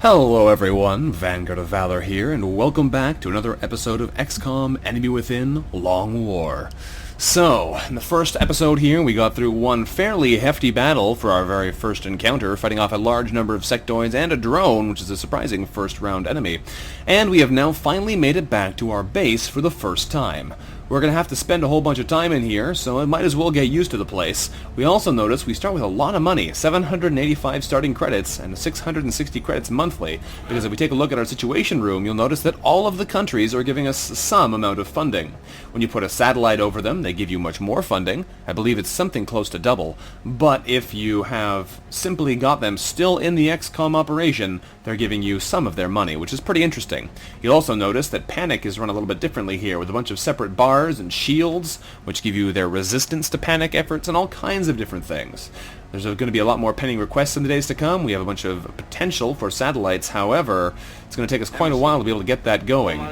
Hello everyone, VanguardOfValor here, and welcome back to another episode of XCOM Enemy Within Long War. So, in the first episode here, we got through one fairly hefty battle for our very first encounter, fighting off a large number of sectoids and a drone, which is a surprising first-round enemy. And we have now finally made it back to our base for the first time. We're going to have to spend a whole bunch of time in here, so I might as well get used to the place. We also notice we start with a lot of money, 785 starting credits and 660 credits monthly, because if we take a look at our situation room, you'll notice that all of the countries are giving us some amount of funding. When you put a satellite over them, they give you much more funding. I believe it's something close to double. But if you have simply got them still in the XCOM operation, they're giving you some of their money, which is pretty interesting. You'll also notice that panic is run a little bit differently here, with a bunch of separate bars and shields, which give you their resistance to panic efforts and all kinds of different things. There's going to be a lot more pending requests in the days to come. We have a bunch of potential for satellites. However, it's going to take us quite a while to be able to get that going.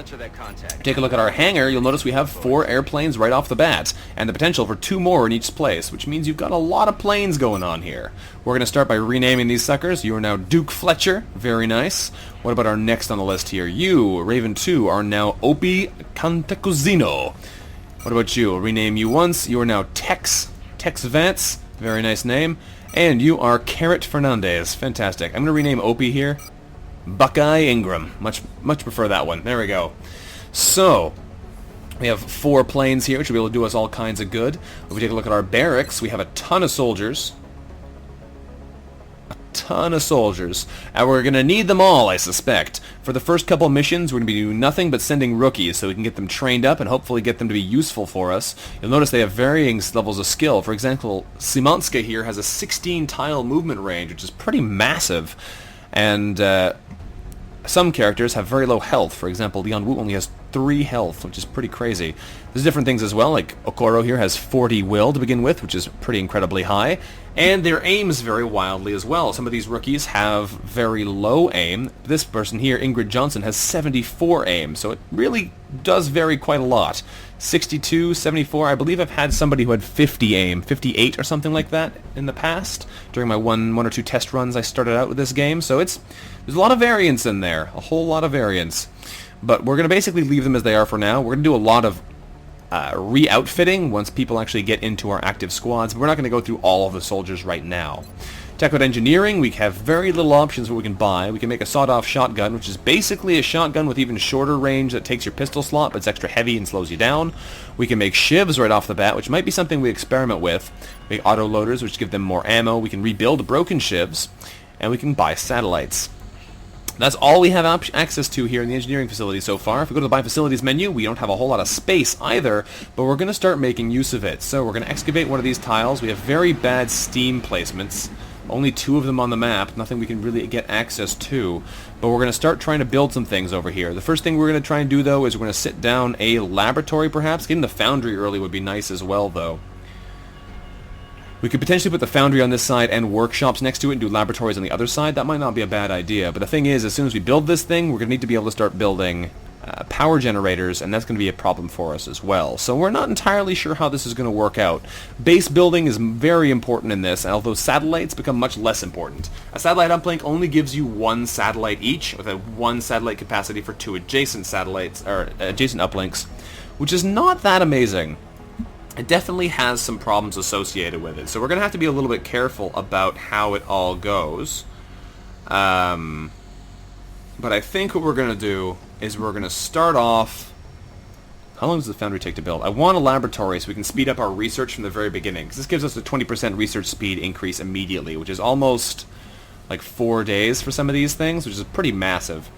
Take a look at our hangar. You'll notice we have 4 airplanes right off the bat, and the potential for 2 more in each place, which means you've got a lot of planes going on here. We're going to start by renaming these suckers. You are now Duke Fletcher. Very nice. What about our next on the list here? You, Raven 2, are now Opie Cantacuzino. What about you? I'll rename you once. You are now Tex Vance. Very nice name. And you are Carrot Fernandez. Fantastic. I'm going to rename Opie here Buckeye Ingram. Much prefer that one. There we go. So, we have 4 planes here, which will be able to do us all kinds of good. If we take a look at our barracks, we have a ton of soldiers. And we're going to need them all, I suspect. For the first couple missions, we're going to be doing nothing but sending rookies so we can get them trained up and hopefully get them to be useful for us. You'll notice they have varying levels of skill. For example, Simonska here has a 16-tile movement range, which is pretty massive. And some characters have very low health. For example, Leon Wu only has 3 health, which is pretty crazy. There's different things as well, like Okoro here has 40 will to begin with, which is pretty incredibly high. And their aims vary wildly as well. Some of these rookies have very low aim. This person here, Ingrid Johnson, has 74 aim, so it really does vary quite a lot. 62, 74, I believe I've had somebody who had 50 aim, 58 or something like that in the past, during my one or two test runs I started out with this game, so there's a lot of variance in there, a whole lot of variance. But we're going to basically leave them as they are for now. We're going to do a lot of re-outfitting once people actually get into our active squads, but we're not going to go through all of the soldiers right now. Tech engineering, we have very little options what we can buy. We can make a sawed-off shotgun, which is basically a shotgun with even shorter range that takes your pistol slot, but it's extra heavy and slows you down. We can make shivs right off the bat, which might be something we experiment with. We make auto-loaders, which give them more ammo. We can rebuild broken shivs, and we can buy satellites. That's all we have access to here in the engineering facility so far. If we go to the Buy Facilities menu, we don't have a whole lot of space either, but we're going to start making use of it. So we're going to excavate one of these tiles. We have very bad steam placements. Only 2 of them on the map, nothing we can really get access to. But we're going to start trying to build some things over here. The first thing we're going to try and do, though, is we're going to sit down a laboratory, perhaps. Getting the foundry early would be nice as well, though. We could potentially put the foundry on this side and workshops next to it and do laboratories on the other side. That might not be a bad idea. But the thing is, as soon as we build this thing, we're going to need to be able to start building power generators, and that's going to be a problem for us as well. So we're not entirely sure how this is going to work out. Base building is very important in this, although satellites become much less important. A satellite uplink only gives you 1 satellite each, with a 1 satellite capacity for 2 adjacent satellites, or adjacent uplinks, which is not that amazing. It definitely has some problems associated with it, so we're going to have to be a little bit careful about how it all goes. But I think what we're going to do is we're going to start off... How long does the foundry take to build? I want a laboratory so we can speed up our research from the very beginning, because this gives us a 20% research speed increase immediately, which is almost like 4 days for some of these things, which is pretty massive.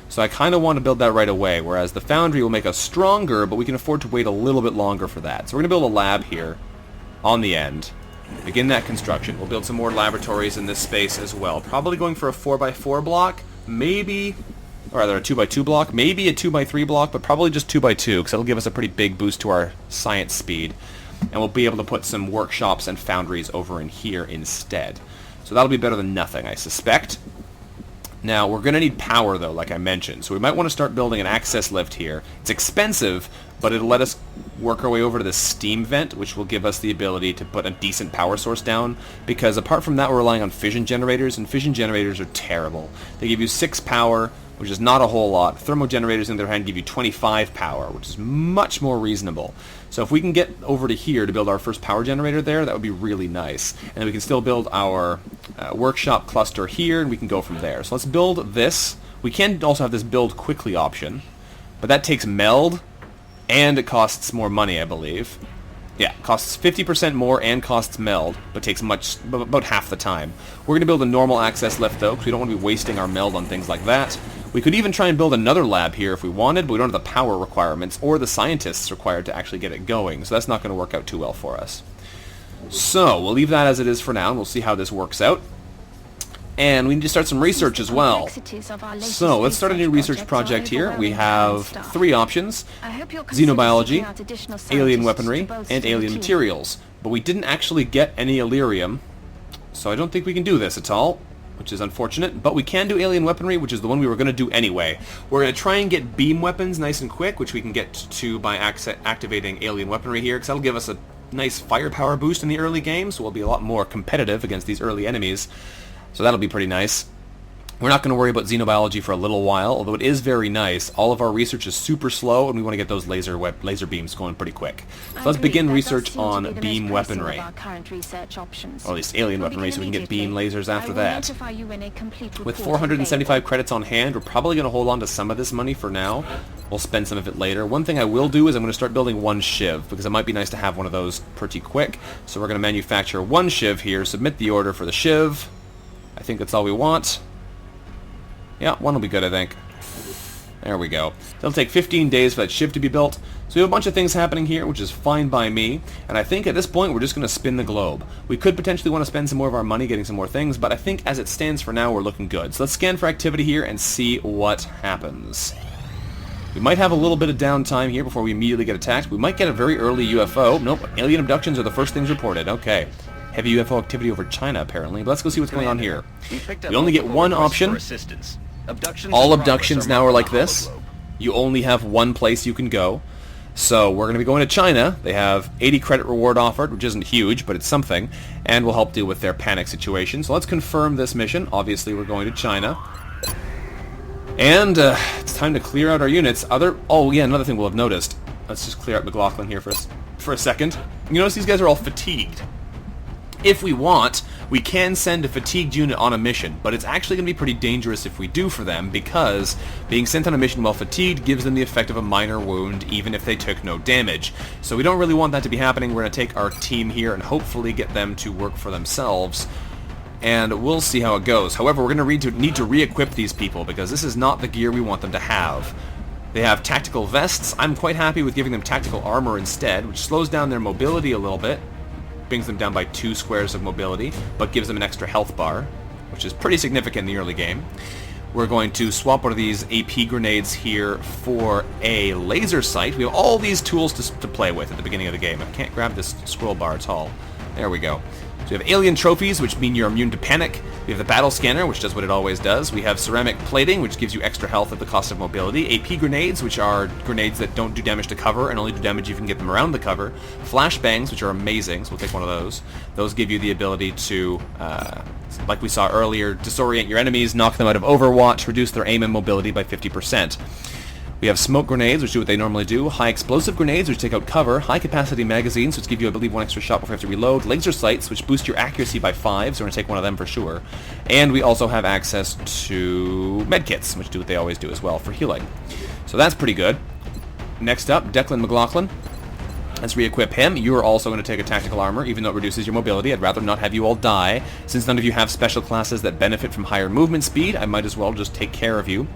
So I kind of want to build that right away, whereas the foundry will make us stronger, but we can afford to wait a little bit longer for that. So we're going to build a lab here on the end. Begin that construction. We'll build some more laboratories in this space as well. Probably going for a 4x4 block, maybe, or rather a 2x2 block, maybe a 2x3 block, but probably just 2x2, because that'll give us a pretty big boost to our science speed. And we'll be able to put some workshops and foundries over in here instead. So that'll be better than nothing, I suspect. Now, we're going to need power, though, like I mentioned, so we might want to start building an access lift here. It's expensive, but it'll let us work our way over to the steam vent, which will give us the ability to put a decent power source down, because apart from that we're relying on fission generators, and fission generators are terrible. They give you 6 power, which is not a whole lot. Thermo generators, on the other hand, give you 25 power, which is much more reasonable. So if we can get over to here to build our first power generator there, that would be really nice. And then we can still build our workshop cluster here, and we can go from there. So let's build this. We can also have this build quickly option, but that takes meld, and it costs more money, I believe. Yeah, costs 50% more and costs meld, but takes about half the time. We're going to build a normal access lift, though, because we don't want to be wasting our meld on things like that. We could even try and build another lab here if we wanted, but we don't have the power requirements or the scientists required to actually get it going, so that's not going to work out too well for us. So, we'll leave that as it is for now, and we'll see how this works out. And we need to start some research as well. So, let's start a new research project here. We have 3 options: xenobiology, alien weaponry, and alien materials. But we didn't actually get any Illyrium, so I don't think we can do this at all, which is unfortunate. But we can do alien weaponry, which is the one we were going to do anyway. We're going to try and get beam weapons nice and quick, which we can get to by activating alien weaponry here, because that'll give us a nice firepower boost in the early game, so we'll be a lot more competitive against these early enemies. So that'll be pretty nice. We're not going to worry about xenobiology for a little while, although it is very nice. All of our research is super slow, and we want to get those laser beams going pretty quick. So let's begin research on beam weaponry. Or at least alien weaponry, so we can get beam lasers after that. With 475 credits on hand, we're probably going to hold on to some of this money for now. We'll spend some of it later. One thing I will do is I'm going to start building 1 shiv, because it might be nice to have one of those pretty quick. So we're going to manufacture 1 shiv here, submit the order for the shiv. I think that's all we want. Yeah, 1 will be good, I think. There we go. It'll take 15 days for that shiv to be built. So we have a bunch of things happening here, which is fine by me. And I think at this point we're just going to spin the globe. We could potentially want to spend some more of our money getting some more things, but I think as it stands for now we're looking good. So let's scan for activity here and see what happens. We might have a little bit of downtime here before we immediately get attacked. We might get a very early UFO. Nope, alien abductions are the first things reported. Okay. Heavy UFO activity over China, apparently. But let's go see what's going on here. We only get 1 option. All abductions now are like this. You only have 1 place you can go. So we're going to be going to China. They have 80 credit reward offered, which isn't huge, but it's something. And will help deal with their panic situation. So let's confirm this mission. Obviously, we're going to China. And it's time to clear out our units. Oh, yeah, another thing we'll have noticed. Let's just clear out McLaughlin here for a second. You notice these guys are all fatigued. If we want, we can send a fatigued unit on a mission, but it's actually going to be pretty dangerous if we do for them, because being sent on a mission while fatigued gives them the effect of a minor wound, even if they took no damage. So we don't really want that to be happening. We're going to take our team here and hopefully get them to work for themselves, and we'll see how it goes. However, we're going to need to re-equip these people, because this is not the gear we want them to have. They have tactical vests. I'm quite happy with giving them tactical armor instead, which slows down their mobility a little bit. Brings them down by 2 squares of mobility, but gives them an extra health bar, which is pretty significant in the early game. We're going to swap one of these AP grenades here for a laser sight. We have all these tools to play with at the beginning of the game. I can't grab this scroll bar at all. There we go. So we have alien trophies, which mean you're immune to panic. We have the battle scanner, which does what it always does. We have ceramic plating, which gives you extra health at the cost of mobility. AP grenades, which are grenades that don't do damage to cover and only do damage if you can get them around the cover. Flashbangs, which are amazing, so we'll take one of those. Those give you the ability to, like we saw earlier, disorient your enemies, knock them out of Overwatch, reduce their aim and mobility by 50%. We have smoke grenades, which do what they normally do. High explosive grenades, which take out cover. High capacity magazines, which give you, I believe, 1 extra shot before you have to reload. Laser sights, which boost your accuracy by 5, so we're going to take one of them for sure. And we also have access to medkits, which do what they always do as well for healing. So that's pretty good. Next up, Declan McLaughlin. Let's re-equip him. You are also going to take a tactical armor, even though it reduces your mobility. I'd rather not have you all die. Since none of you have special classes that benefit from higher movement speed, I might as well just take care of you.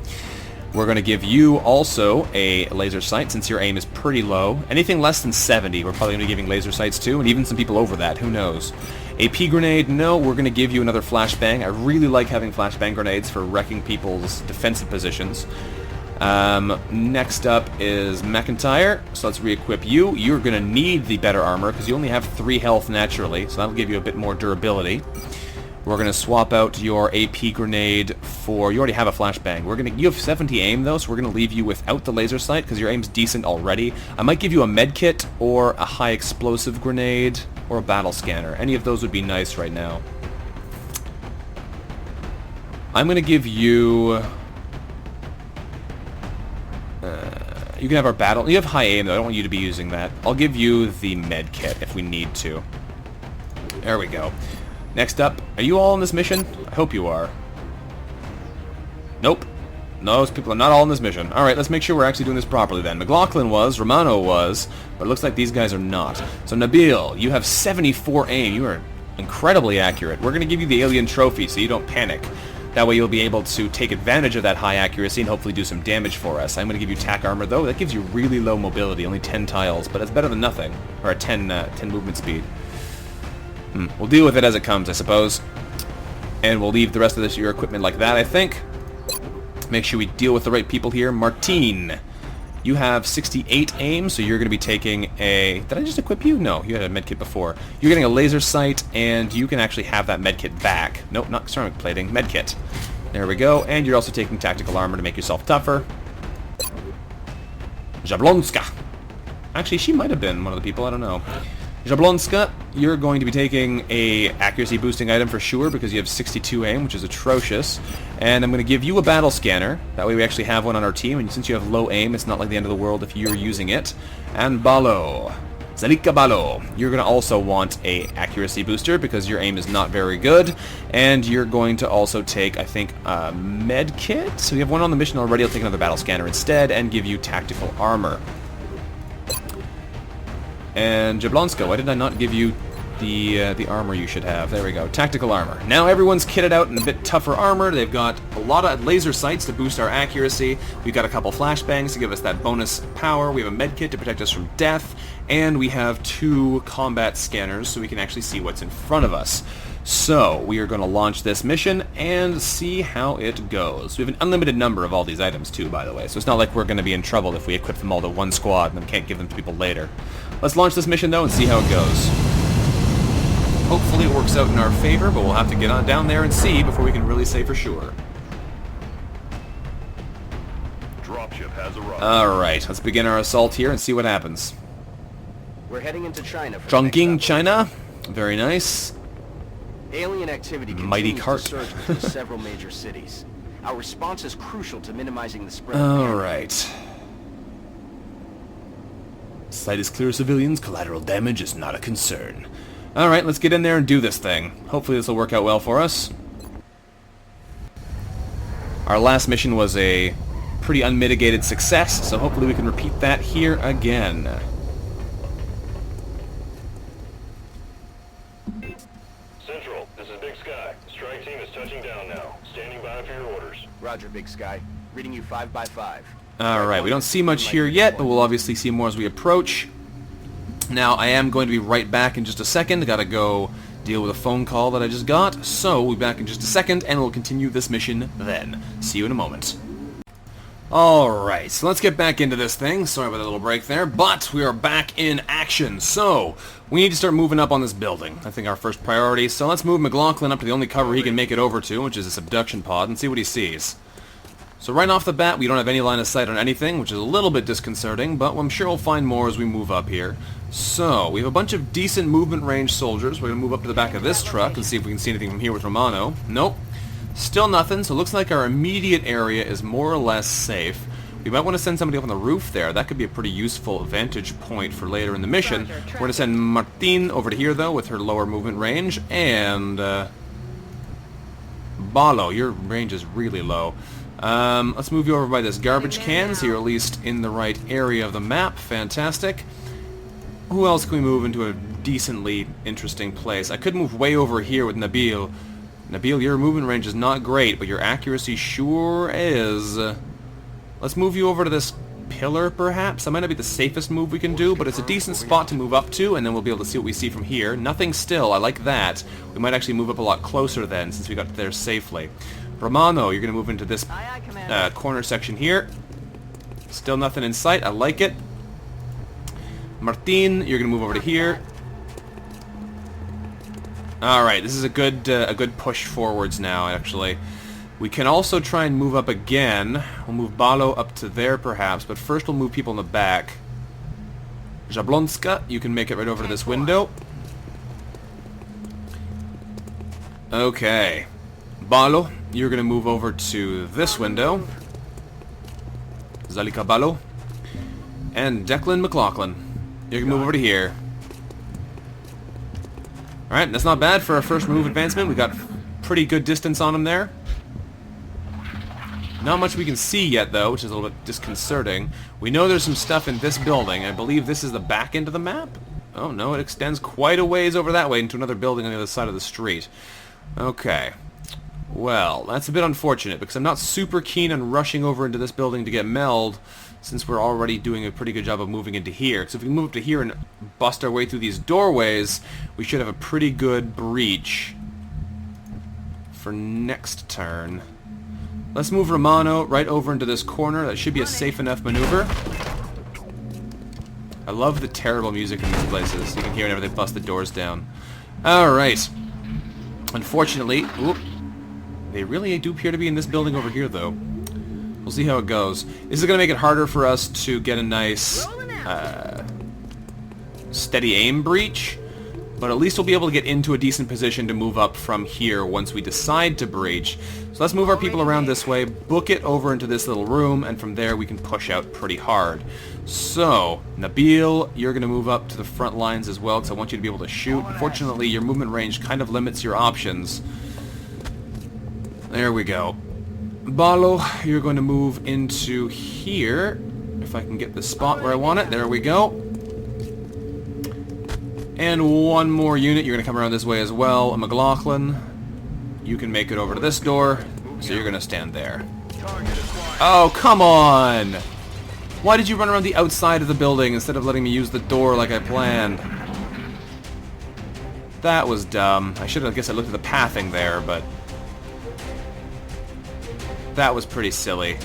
We're going to give you also a laser sight, since your aim is pretty low. Anything less than 70, we're probably going to be giving laser sights to, and even some people over that, who knows. AP grenade, no, we're going to give you another flashbang. I really like having flashbang grenades for wrecking people's defensive positions. Next up is McIntyre, so let's re-equip you. You're going to need the better armor, because you only have 3 health naturally, so that'll give you a bit more durability. We're going to swap out your AP grenade for... You already have a flashbang. You have 70 aim, though, so we're going to leave you without the laser sight, because your aim's decent already. I might give you a med kit, or a high explosive grenade, or a battle scanner. Any of those would be nice right now. I'm going to give you... you can have our battle... You have high aim, though. I don't want you to be using that. I'll give you the med kit if we need to. There we go. Next up, are you all on this mission? I hope you are. Nope. No, those people are not all on this mission. Alright, let's make sure we're actually doing this properly then. McLaughlin was, Romano was, but it looks like these guys are not. So Nabil, you have 74 aim. You are incredibly accurate. We're going to give you the alien trophy so you don't panic. That way you'll be able to take advantage of that high accuracy and hopefully do some damage for us. I'm going to give you tack armor though. That gives you really low mobility, only 10 tiles, but it's better than nothing. Or a 10 movement speed. We'll deal with it as it comes, I suppose. And we'll leave the rest of your equipment like that, I think. Make sure we deal with the right people here. Martine, you have 68 aim, so you're going to be taking a... Did I just equip you? No, you had a medkit before. You're getting a laser sight, and you can actually have that medkit back. Nope, not ceramic plating, medkit. There we go, and you're also taking tactical armor to make yourself tougher. Jablonska. Actually, she might have been one of the people, I don't know. Jablonska, you're going to be taking a accuracy boosting item for sure because you have 62 aim, which is atrocious. And I'm going to give you a battle scanner. That way we actually have one on our team, and since you have low aim, it's not like the end of the world if you're using it. And Balo, Zalika Balo, you're going to also want a accuracy booster because your aim is not very good. And you're going to also take, I think, a med kit. So you have one on the mission already. I'll take another battle scanner instead and give you tactical armor. And Jablonska, why did I not give you the armor you should have? There we go, tactical armor. Now everyone's kitted out in a bit tougher armor. They've got a lot of laser sights to boost our accuracy. We've got a couple flashbangs to give us that bonus power. We have a med kit to protect us from death. And we have 2 combat scanners so we can actually see what's in front of us. So, we are going to launch this mission and see how it goes. We have an unlimited number of all these items too, by the way, so it's not like we're going to be in trouble if we equip them all to one squad and then can't give them to people later. Let's launch this mission though and see how it goes. Hopefully it works out in our favor, but we'll have to get on down there and see before we can really say for sure. Dropship has arrived. Alright, let's begin our assault here and see what happens. We're heading into China. Chongqing, China. Very nice. Alien activity Mighty continues cart. to surge through several major cities. Our response is crucial to minimizing the spread. Alright. Site is clear of civilians. Collateral damage is not a concern. Alright, let's get in there and do this thing. Hopefully this will work out well for us. Our last mission was a pretty unmitigated success, so hopefully we can repeat that here again. Central, this is Big Sky. The strike team is touching down now. Standing by for your orders. Roger, Big Sky. Reading you 5 by 5. Alright, we don't see much here yet, but we'll obviously see more as we approach. Now, I am going to be right back in just a second. Gotta go deal with a phone call that I just got. So, we'll be back in just a second, and we'll continue this mission then. See you in a moment. Alright, so let's get back into this thing. Sorry about that little break there, but we are back in action. So, we need to start moving up on this building. I think our first priority. So let's move McLaughlin up to the only cover he can make it over to, which is this abduction pod, and see what he sees. So right off the bat, we don't have any line of sight on anything, which is a little bit disconcerting, but I'm sure we'll find more as we move up here. So, we have a bunch of decent movement range soldiers. We're going to move up to the back of this truck and see if we can see anything from here with Romano. Nope. Still nothing, so it looks like our immediate area is more or less safe. We might want to send somebody up on the roof there. That could be a pretty useful vantage point for later in the mission. We're going to send Martine over to here, though, with her lower movement range, and Balo, your range is really low. Let's move you over by this garbage can, so you're at least in the right area of the map. Fantastic. Who else can we move into a decently interesting place? I could move way over here with Nabil. Nabil, your movement range is not great, but your accuracy sure is. Let's move you over to this pillar, perhaps? That might not be the safest move we can do, but it's a decent spot to move up to, and then we'll be able to see what we see from here. Nothing still. I like that. We might actually move up a lot closer then, since we got there safely. Romano, you're going to move into this corner section here. Still nothing in sight. I like it. Martine, you're going to move over to here. Alright, this is a good push forwards now, actually. We can also try and move up again. We'll move Balo up to there, perhaps, but first we'll move people in the back. Jablonska, you can make it right over to this window. Okay. Balo, you're going to move over to this window. Zalika Balo. And Declan McLaughlin, you can move over to here. Alright, that's not bad for our first move advancement. We got pretty good distance on him there. Not much we can see yet, though, which is a little bit disconcerting. We know there's some stuff in this building. I believe this is the back end of the map. Oh, no, it extends quite a ways over that way into another building on the other side of the street. Okay. Well, that's a bit unfortunate, because I'm not super keen on rushing over into this building to get meld, since we're already doing a pretty good job of moving into here. So if we move to here and bust our way through these doorways, we should have a pretty good breach for next turn. Let's move Romano right over into this corner. That should be a safe enough maneuver. I love the terrible music in these places. You can hear whenever they bust the doors down. Alright. Unfortunately, they really do appear to be in this building over here, though. We'll see how it goes. This is going to make it harder for us to get a nice steady aim breach, but at least we'll be able to get into a decent position to move up from here once we decide to breach. So let's move our people around this way, book it over into this little room, and from there we can push out pretty hard. So, Nabil, you're going to move up to the front lines as well, because I want you to be able to shoot. Unfortunately, your movement range kind of limits your options. There we go. Balo, you're going to move into here. If I can get the spot where I want it. There we go. And one more unit. You're going to come around this way as well. And McLaughlin, you can make it over to this door. So you're going to stand there. Oh, come on! Why did you run around the outside of the building instead of letting me use the door like I planned? That was dumb. I should have, I guess I looked at the pathing there, but that was pretty silly.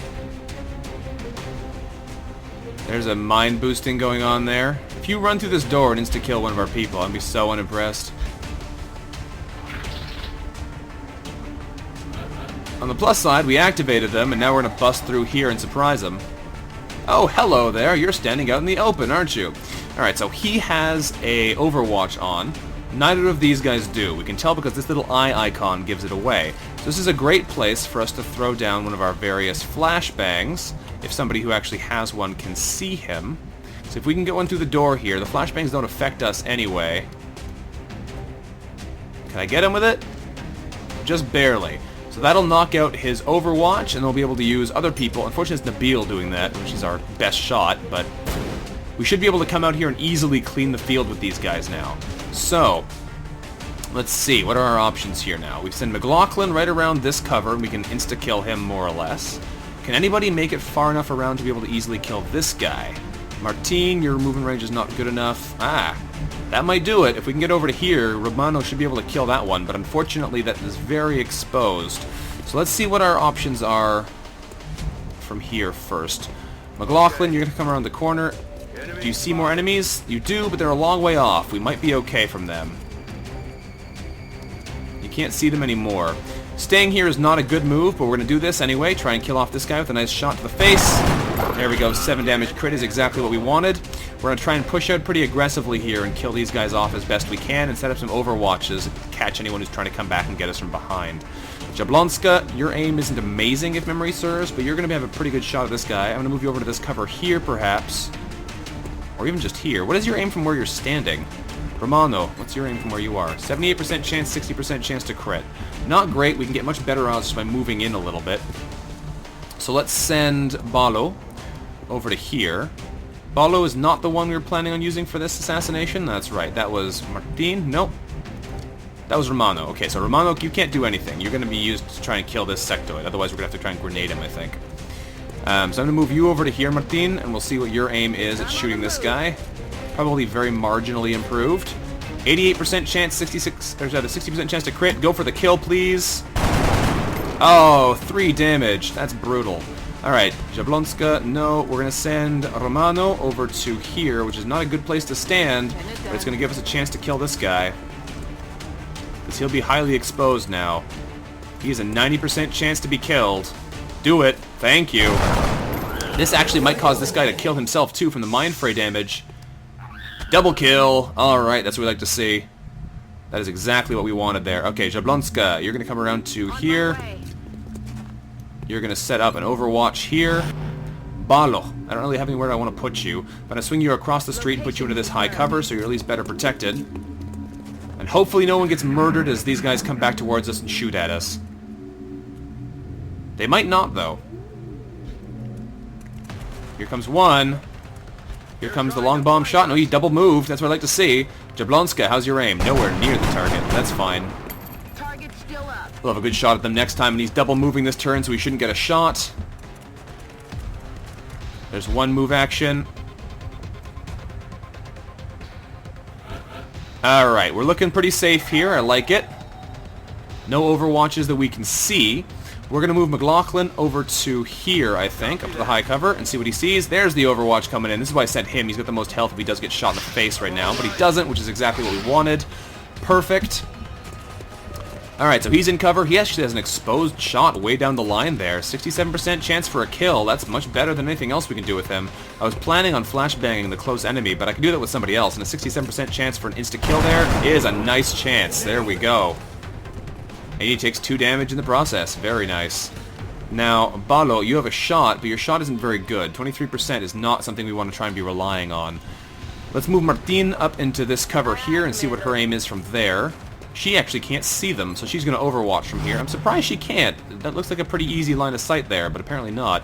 There's a mind boosting going on there. If you run through this door and insta-kill one of our people, I'd be so unimpressed. On the plus side, we activated them, and now we're going to bust through here and surprise them. Oh, hello there. You're standing out in the open, aren't you? Alright, so he has a Overwatch on. Neither of these guys do. We can tell because this little eye icon gives it away. So this is a great place for us to throw down one of our various flashbangs, if somebody who actually has one can see him. So if we can get one through the door here, the flashbangs don't affect us anyway. Can I get him with it? Just barely. So that'll knock out his Overwatch, and they'll be able to use other people. Unfortunately, it's Nabil doing that, which is our best shot, but we should be able to come out here and easily clean the field with these guys now. So, let's see, what are our options here now? We send McLaughlin right around this cover, and we can insta-kill him more or less. Can anybody make it far enough around to be able to easily kill this guy? Martine, your movement range is not good enough. Ah, that might do it. If we can get over to here, Romano should be able to kill that one, but unfortunately that is very exposed. So let's see what our options are from here first. McLaughlin, you're going to come around the corner. Do you see more enemies? You do, but they're a long way off. We might be okay from them. You can't see them anymore. Staying here is not a good move, but we're going to do this anyway. Try and kill off this guy with a nice shot to the face. There we go. 7 damage crit is exactly what we wanted. We're going to try and push out pretty aggressively here and kill these guys off as best we can and set up some overwatches and catch anyone who's trying to come back and get us from behind. Jablonska, your aim isn't amazing if memory serves, but you're going to have a pretty good shot at this guy. I'm going to move you over to this cover here, perhaps. Or even just here. What is your aim from where you're standing? Romano, what's your aim from where you are? 78% chance, 60% chance to crit. Not great. We can get much better odds just by moving in a little bit. So let's send Balo over to here. Balo is not the one we were planning on using for this assassination. That's right. That was Martin. Nope. That was Romano. Okay, so Romano, you can't do anything. You're going to be used to try and kill this sectoid. Otherwise, we're going to have to try and grenade him, I think. So I'm going to move you over to here, Martin, and we'll see what your aim is at shooting this guy. Probably very marginally improved. 88% chance, 60% chance to crit. Go for the kill, please. Oh, 3 damage. That's brutal. Alright, Jablonska, no. We're going to send Romano over to here, which is not a good place to stand, but it's going to give us a chance to kill this guy. because he'll be highly exposed now. He has a 90% chance to be killed. Do it. Thank you. This actually might cause this guy to kill himself, too, from the mind fray damage. Double kill. Alright, that's what we like to see. That is exactly what we wanted there. Okay, Jablonska, you're going to come around to here. You're going to set up an overwatch here. Balo, I don't really have anywhere I want to put you. I'm going to swing you across the street and put you into this high cover so you're at least better protected. And hopefully no one gets murdered as these guys come back towards us and shoot at us. They might not, though. Here comes one. Here comes the long bomb shot. No, he double moved. That's what I like to see. Jablonska, how's your aim? Nowhere near the target. That's fine. Target's still up. We'll have a good shot at them next time, and he's double moving this turn, so we shouldn't get a shot. There's one move action. Alright, we're looking pretty safe here. I like it. No overwatches that we can see. We're going to move McLaughlin over to here, I think, up to the high cover, and see what he sees. There's the overwatch coming in. This is why I sent him. He's got the most health if he does get shot in the face right now, but he doesn't, which is exactly what we wanted. Perfect. Alright, so he's in cover. He actually has an exposed shot way down the line there. 67% chance for a kill. That's much better than anything else we can do with him. I was planning on flashbanging the close enemy, but I can do that with somebody else, and a 67% chance for an insta-kill there is a nice chance. There we go. And he takes 2 damage in the process. Very nice. Now, Balo, you have a shot, but your shot isn't very good. 23% is not something we want to try and be relying on. Let's move Martine up into this cover here and see what her aim is from there. She actually can't see them, so she's going to overwatch from here. I'm surprised she can't. That looks like a pretty easy line of sight there, but apparently not.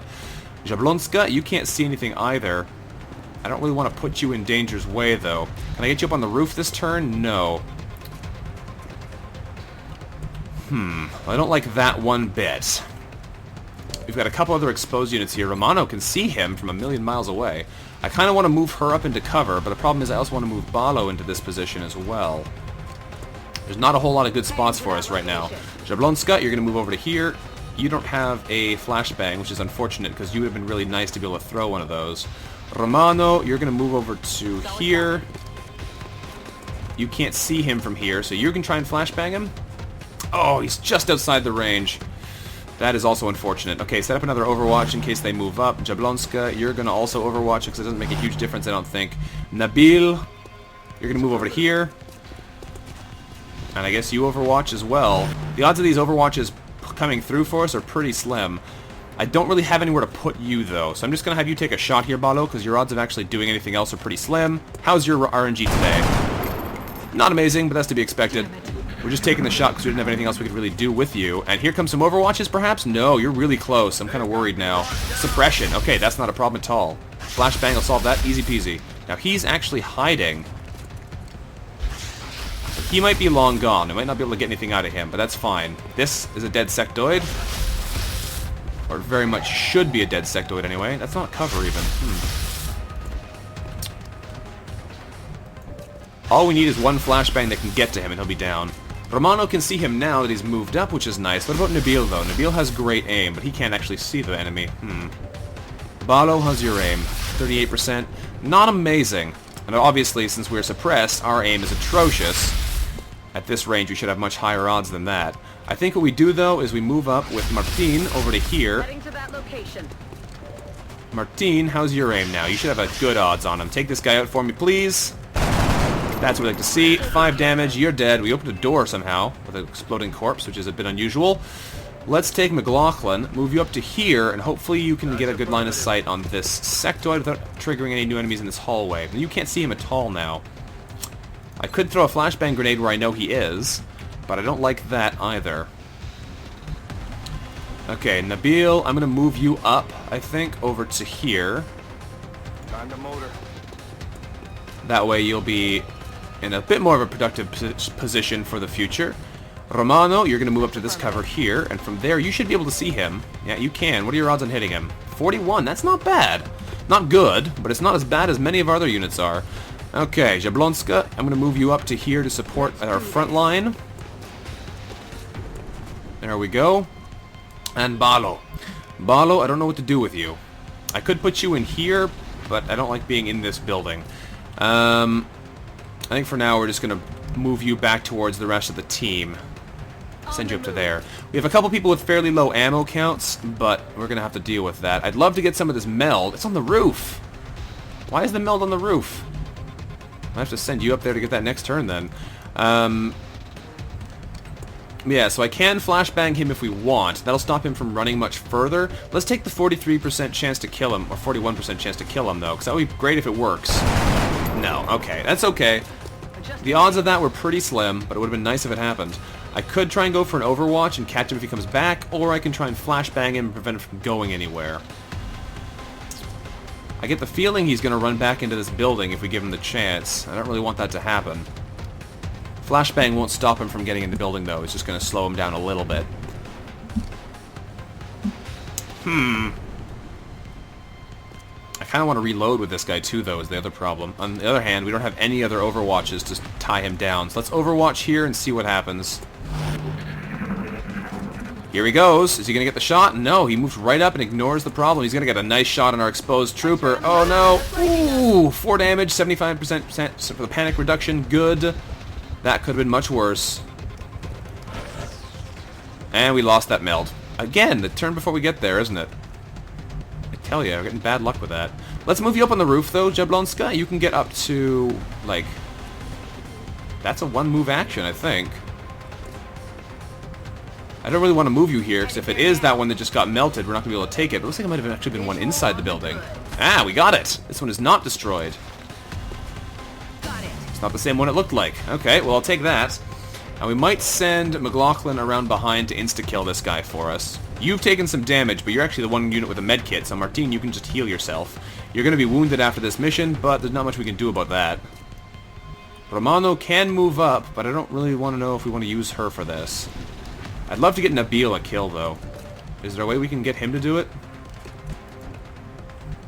Jablonska, you can't see anything either. I don't really want to put you in danger's way, though. Can I get you up on the roof this turn? No. Well, I don't like that one bit. We've got a couple other exposed units here. Romano can see him from a million miles away. I kind of want to move her up into cover, but the problem is I also want to move Balo into this position as well. There's not a whole lot of good spots for us right now. Jablonska, you're going to move over to here. You don't have a flashbang, which is unfortunate because you would have been really nice to be able to throw one of those. Romano, you're going to move over to here. You can't see him from here, so you can try and flashbang him. Oh, he's just outside the range. That is also unfortunate. Okay, set up another overwatch in case they move up. Jablonska, you're going to also overwatch because it doesn't make a huge difference, I don't think. Nabil, you're going to move over to here. And I guess you overwatch as well. The odds of these overwatches coming through for us are pretty slim. I don't really have anywhere to put you, though, so I'm just going to have you take a shot here, Balo, because your odds of actually doing anything else are pretty slim. How's your RNG today? Not amazing, but that's to be expected. We're just taking the shot because we didn't have anything else we could really do with you. And here comes some overwatches, perhaps? No, you're really close. I'm kind of worried now. Suppression. Okay, that's not a problem at all. Flashbang will solve that. Easy peasy. Now, he's actually hiding. He might be long gone. I might not be able to get anything out of him, but that's fine. This is a dead sectoid. Or it very much should be a dead sectoid anyway. That's not cover even. All we need is one flashbang that can get to him and he'll be down. Romano can see him now that he's moved up, which is nice. What about Nabil, though? Nabil has great aim, but he can't actually see the enemy. Balo, how's your aim? 38%. Not amazing. And obviously, since we're suppressed, our aim is atrocious. At this range, we should have much higher odds than that. I think what we do, though, is we move up with Martine over to here. Heading to that location. Martine, how's your aim now? You should have a good odds on him. Take this guy out for me, please. That's what we like to see. 5 damage, you're dead. We opened a door somehow with an exploding corpse, which is a bit unusual. Let's take McLaughlin, move you up to here, and hopefully you can get a good line of sight on this sectoid without triggering any new enemies in this hallway. You can't see him at all now. I could throw a flashbang grenade where I know he is, but I don't like that either. Okay, Nabil, I'm going to move you up, I think, over to here. Time to motor. That way you'll be in a bit more of a productive position for the future. Romano, you're going to move up to this cover here, and from there you should be able to see him. Yeah, you can. What are your odds on hitting him? 41. That's not bad. Not good, but it's not as bad as many of our other units are. Okay, Jablonska, I'm going to move you up to here to support our front line. There we go. And Balo. Balo, I don't know what to do with you. I could put you in here, but I don't like being in this building. I think for now we're just going to move you back towards the rest of the team. Send you up to there. We have a couple people with fairly low ammo counts, but we're going to have to deal with that. I'd love to get some of this meld. It's on the roof. Why is the meld on the roof? I have to send you up there to get that next turn then. Yeah, so I can flashbang him if we want. That'll stop him from running much further. Let's take the 43% chance to kill him, or 41% chance to kill him, though, because that would be great if it works. No, okay, that's okay. The odds of that were pretty slim, but it would have been nice if it happened. I could try and go for an overwatch and catch him if he comes back, or I can try and flashbang him and prevent him from going anywhere. I get the feeling he's going to run back into this building if we give him the chance. I don't really want that to happen. Flashbang won't stop him from getting in the building, though. It's just going to slow him down a little bit. I kind of want to reload with this guy, too, though, is the other problem. On the other hand, we don't have any other overwatches to tie him down. So let's overwatch here and see what happens. Here he goes. Is he going to get the shot? No, he moves right up and ignores the problem. He's going to get a nice shot on our exposed trooper. Oh, no. Ooh, 4 damage, 75% for the panic reduction. Good. That could have been much worse. And we lost that meld. Again, the turn before we get there, isn't it? I tell you, we're getting bad luck with that. Let's move you up on the roof, though, Jablonska. You can get up to, like... That's a one-move action, I think. I don't really want to move you here, because if it is that one that just got melted, we're not going to be able to take it. But it looks like it might have actually been one inside the building. Ah, we got it! This one is not destroyed. It's not the same one it looked like. Okay, well, I'll take that. And we might send McLaughlin around behind to insta-kill this guy for us. You've taken some damage, but you're actually the one unit with a med kit, so Martine, you can just heal yourself. You're going to be wounded after this mission, but there's not much we can do about that. Romano can move up, but I don't really want to know if we want to use her for this. I'd love to get Nabil a kill, though. Is there a way we can get him to do it?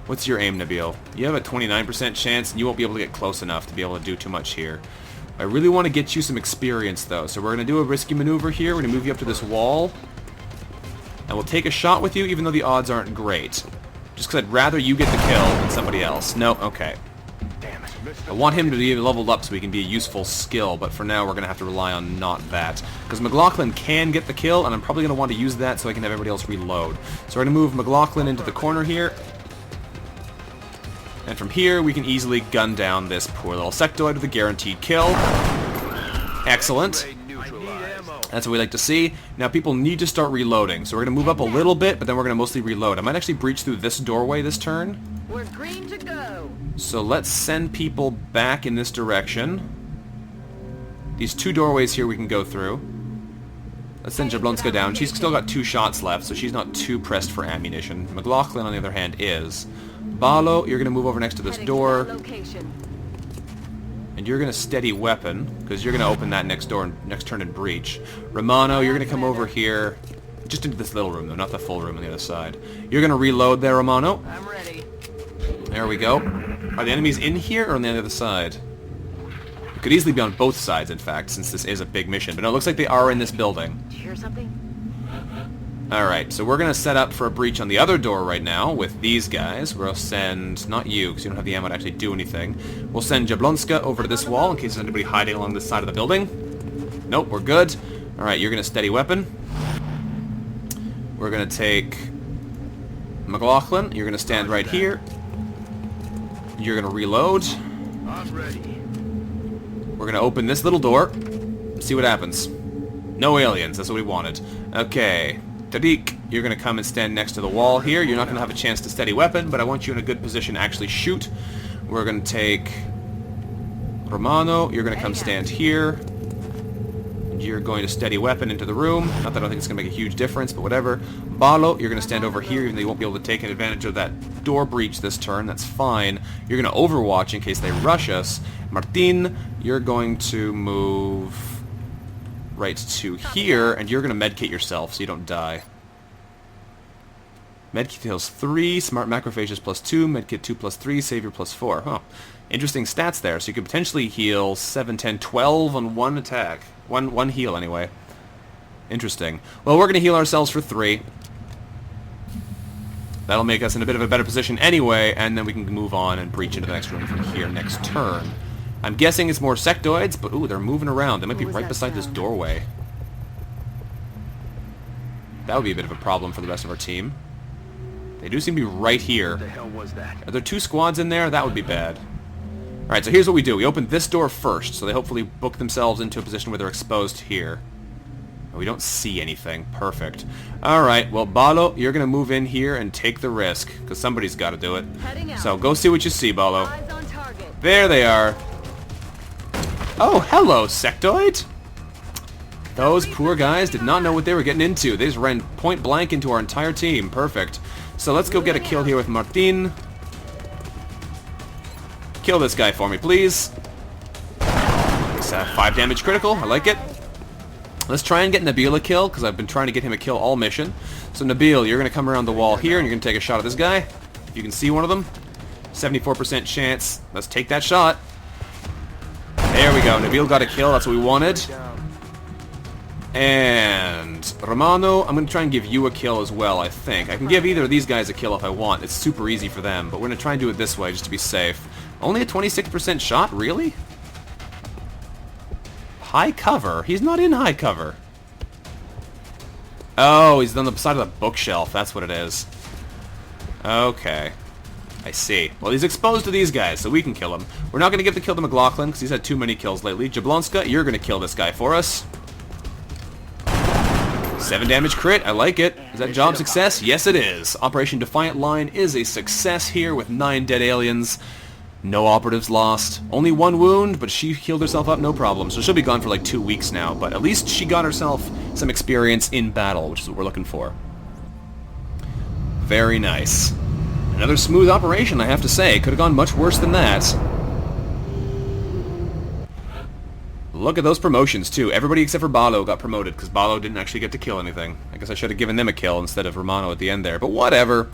What's your aim, Nabil? You have a 29% chance, and you won't be able to get close enough to be able to do too much here. I really want to get you some experience, though, so we're going to do a risky maneuver here. We're going to move you up to this wall, and we'll take a shot with you, even though the odds aren't great. Just because I'd rather you get the kill than somebody else. No, okay. I want him to be leveled up so he can be a useful skill, but for now we're going to have to rely on not that. Because McLaughlin can get the kill, and I'm probably going to want to use that so I can have everybody else reload. So we're going to move McLaughlin into the corner here. And from here, we can easily gun down this poor little sectoid with a guaranteed kill. Excellent. That's what we like to see. Now, people need to start reloading. So we're going to move up a little bit, but then we're going to mostly reload. I might actually breach through this doorway this turn. We're green to go. So let's send people back in this direction. These 2 doorways here we can go through. Let's send Jablonska down. She's still got 2 shots left, so she's not too pressed for ammunition. McLaughlin, on the other hand, is. Balo, you're going to move over next to this door. And you're going to steady weapon, because you're going to open that next door, next turn and breach. Romano, you're going to come over here. Just into this little room, though, not the full room on the other side. You're going to reload there, Romano. I'm ready. There we go. Are the enemies in here or on the other side? It could easily be on both sides, in fact, since this is a big mission. But no, it looks like they are in this building. Did you hear something? Alright, so we're going to set up for a breach on the other door right now with these guys. We'll send, not you, because you don't have the ammo to actually do anything. We'll send Jablonska over to this wall in case there's anybody hiding along this side of the building. Nope, we're good. Alright, you're going to steady weapon. We're going to take McLaughlin. You're going to stand right here. You're going to reload. I'm ready. We're going to open this little door. See what happens. No aliens, that's what we wanted. Okay. Tariq, you're going to come and stand next to the wall here. You're not going to have a chance to steady weapon, but I want you in a good position to actually shoot. We're going to take Romano. You're going to come stand here. And you're going to steady weapon into the room. Not that I don't think it's going to make a huge difference, but whatever. Balo, you're going to stand over here, even though you won't be able to take advantage of that door breach this turn. That's fine. You're going to overwatch in case they rush us. Martin, you're going to move right to here, and you're going to medkit yourself so you don't die. Medkit heals 3, smart macrophages +2, medkit 2 +3, savior +4. Huh. Interesting stats there. So you could potentially heal 7, 10, 12 on one attack. One heal, anyway. Interesting. Well, we're going to heal ourselves for 3. That'll make us in a bit of a better position anyway, and then we can move on and breach into the next room from here next turn. I'm guessing it's more sectoids, but ooh, they're moving around. They might be What was right that beside this sound? doorway. That would be a bit of a problem for the rest of our team. They do seem to be right here. What the hell was that? Are there 2 squads in there? That would be bad. Alright, so here's what we do. We open this door first, so they hopefully book themselves into a position where they're exposed here. We don't see anything. Perfect. Alright, well, Balo, you're going to move in here and take the risk, because somebody's got to do it. Heading out. So go see what you see, Balo. Eyes on target. There they are. Oh, hello, sectoid. Those poor guys did not know what they were getting into. They just ran point blank into our entire team. Perfect. So let's go get a kill here with Martin. Kill this guy for me, please. It's 5 damage critical. I like it. Let's try and get Nabil a kill, because I've been trying to get him a kill all mission. So Nabil, you're going to come around the wall here, and you're going to take a shot at this guy. If you can see one of them. 74% chance. Let's take that shot. There we go. Nabil got a kill. That's what we wanted. And Romano, I'm going to try and give you a kill as well, I think. I can give either of these guys a kill if I want. It's super easy for them, but we're going to try and do it this way just to be safe. Only a 26% shot? Really? High cover? He's not in high cover. Oh, he's on the side of the bookshelf. That's what it is. Okay. I see. Well, he's exposed to these guys, so we can kill him. We're not going to give the kill to McLaughlin, because he's had too many kills lately. Jablonska, you're going to kill this guy for us. 7 damage crit. I like it. Is that job success? Yes, it is. Operation Defiant Line is a success here with 9 dead aliens. No operatives lost. Only 1 wound, but she healed herself up no problem. So she'll be gone for like 2 weeks now, but at least she got herself some experience in battle, which is what we're looking for. Very nice. Another smooth operation, I have to say. Could have gone much worse than that. Look at those promotions, too. Everybody except for Balo got promoted, because Balo didn't actually get to kill anything. I guess I should have given them a kill instead of Romano at the end there, but whatever.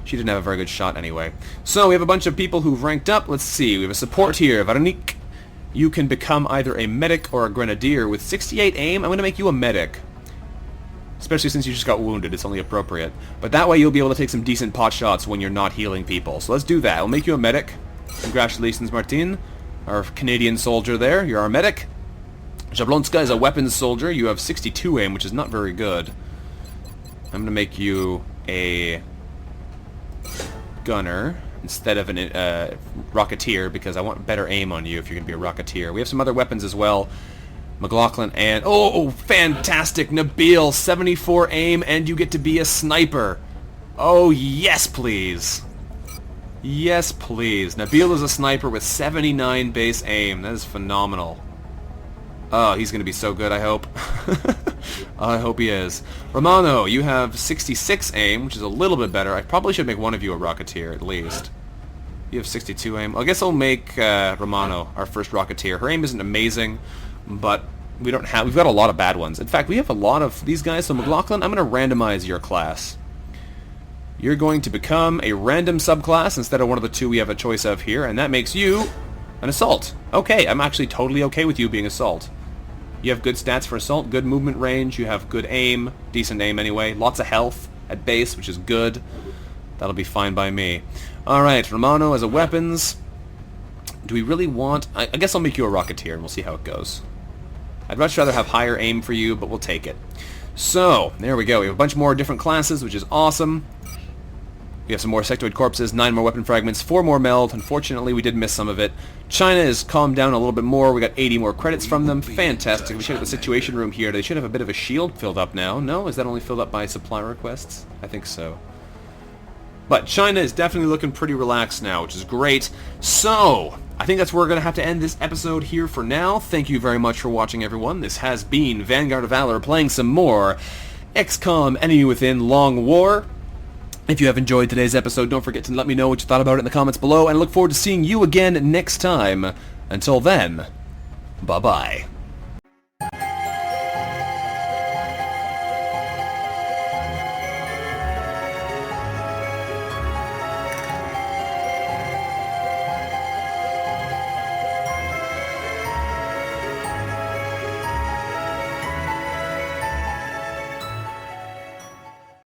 She didn't have a very good shot anyway. So, we have a bunch of people who've ranked up. Let's see. We have a support here. Veronique. You can become either a medic or a grenadier. With 68 aim, I'm going to make you a medic. Especially since you just got wounded. It's only appropriate. But that way you'll be able to take some decent pot shots when you're not healing people. So let's do that. I'll make you a medic. Congratulations, Martin. Our Canadian soldier there. You're our medic. Jablonska is a weapons soldier. You have 62 aim, which is not very good. I'm going to make you a gunner instead of a rocketeer, because I want better aim on you if you're going to be a rocketeer. We have some other weapons as well. McLaughlin and... Oh, fantastic! Nabil, 74 aim, and you get to be a sniper. Oh, yes, please. Yes, please. Nabil is a sniper with 79 base aim. That is phenomenal. Oh, he's going to be so good, I hope. I hope he is. Romano, you have 66 aim, which is a little bit better. I probably should make one of you a rocketeer, at least. You have 62 aim. I guess I'll make Romano our first rocketeer. Her aim isn't amazing, but we've got a lot of bad ones. In fact, we have a lot of these guys. So McLaughlin, I'm going to randomize your class. You're going to become a random subclass instead of one of the 2 we have a choice of here, and that makes you an assault. Okay, I'm actually totally okay with you being assault. You have good stats for assault, good movement range, you have good aim, decent aim anyway, lots of health at base, which is good. That'll be fine by me. Alright, Romano as a weapons. Do we really want... I guess I'll make you a rocketeer and we'll see how it goes. I'd much rather have higher aim for you, but we'll take it. So, there we go. We have a bunch more different classes, which is awesome. We have some more sectoid corpses, 9 more weapon fragments, 4 more meld. Unfortunately, we did miss some of it. China is calmed down a little bit more. We got 80 more credits from them. Fantastic. We should have the situation room here. They should have a bit of a shield filled up now. No? Is that only filled up by supply requests? I think so. But China is definitely looking pretty relaxed now, which is great. So, I think that's where we're going to have to end this episode here for now. Thank you very much for watching, everyone. This has been Vanguard of Valor playing some more XCOM Enemy Within Long War. If you have enjoyed today's episode, don't forget to let me know what you thought about it in the comments below, and I look forward to seeing you again next time. Until then, bye-bye.